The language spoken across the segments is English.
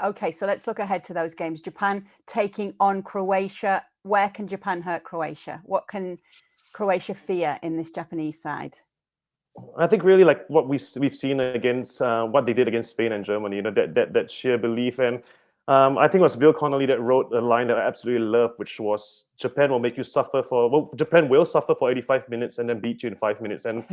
Okay, so let's look ahead to those games. Japan taking on Croatia. Where can Japan hurt Croatia? What can Croatia fear in this Japanese side? I think really like what we've seen against what they did against Spain and Germany, that sheer belief. And I think it was Bill Connolly that wrote a line that I absolutely love, which was Japan will make you suffer Japan will suffer for 85 minutes and then beat you in 5 minutes. And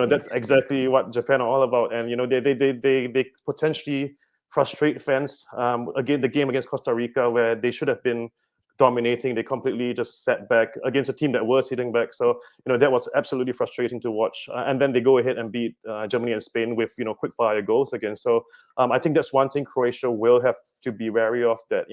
that's exactly what Japan are all about. And they potentially frustrate fans. Again, the game against Costa Rica where they should have been dominating, they completely just sat back against a team that was hitting back. So that was absolutely frustrating to watch. And then they go ahead and beat Germany and Spain with quick fire goals again. So I think that's one thing Croatia will have to be wary of, that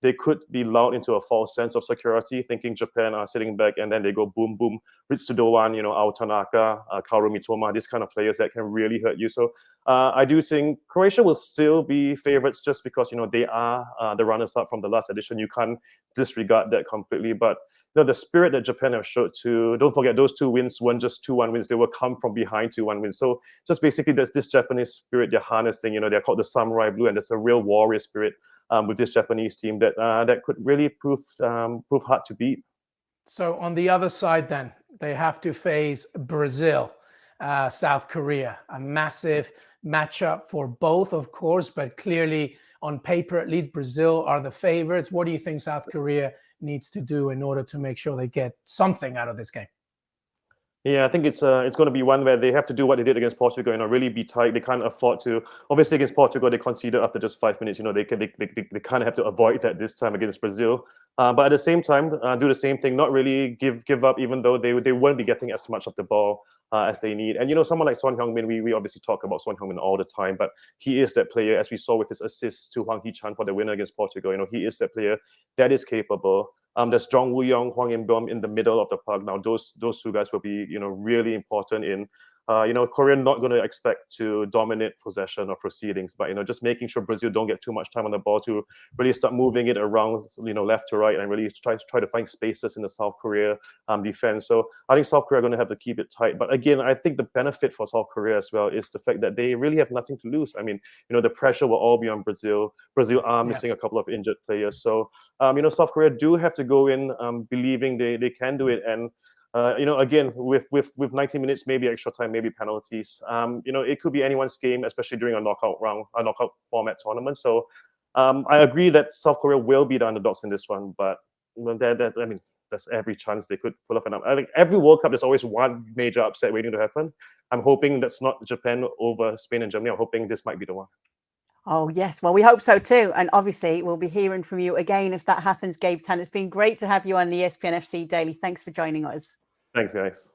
they could be lulled into a false sense of security, thinking Japan are sitting back, and then they go boom, boom, Ritsu Doan, Ao Tanaka, Kaoru Mitoma, these kind of players that can really hurt you. So I do think Croatia will still be favorites just because, they are the runners-up from the last edition. You can't disregard that completely. But the spirit that Japan have showed to, don't forget, those 2 wins weren't just 2-1 wins. They will come from behind 2-1 wins. So just basically there's this Japanese spirit they're harnessing. They're called the Samurai Blue, and there's a real warrior spirit with this Japanese team that could really prove hard to beat. So on the other side then, they have to face Brazil, South Korea, a massive matchup for both, of course, but clearly on paper, at least Brazil are the favorites. What do you think South Korea needs to do in order to make sure they get something out of this game? Yeah, I think it's going to be one where they have to do what they did against Portugal, really be tight. They can't afford to. Obviously, against Portugal, they conceded after just 5 minutes. They kind of have to avoid that this time against Brazil. But at the same time, do the same thing, not really give up, even though they won't be getting as much of the ball as they need. And someone like Son Heung-min, we obviously talk about Son Heung-min all the time, but he is that player, as we saw with his assist to Hwang Hee-chan for the winner against Portugal. He is that player that is capable. There's Jong Woo-young, Hwang In-beom in the middle of the park. Now those 2 guys will be really important in Korea not going to expect to dominate possession or proceedings, but just making sure Brazil don't get too much time on the ball to really start moving it around left to right and really try to find spaces in the South Korea defense. So I think South Korea are going to have to keep it tight. But again, I think the benefit for South Korea as well is the fact that they really have nothing to lose. I mean, the pressure will all be on Brazil. Brazil are missing a couple of injured players. So South Korea do have to go in believing they can do it. And again, with 90 minutes, maybe extra time, maybe penalties, it could be anyone's game, especially during a knockout format tournament. So I agree that South Korea will be the underdogs in this one, but there's every chance they could pull off an upset. I think every World Cup, there's always one major upset waiting to happen. I'm hoping that's not Japan over Spain and Germany. I'm hoping this might be the one. Oh, yes. Well, we hope so too. And obviously, we'll be hearing from you again if that happens, Gabe Tan. It's been great to have you on the ESPN FC Daily. Thanks for joining us. Thanks, guys.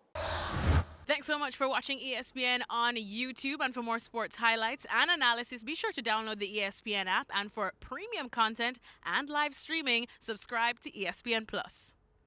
Thanks so much for watching ESPN on YouTube. And for more sports highlights and analysis, be sure to download the ESPN app. And for premium content and live streaming, subscribe to ESPN Plus.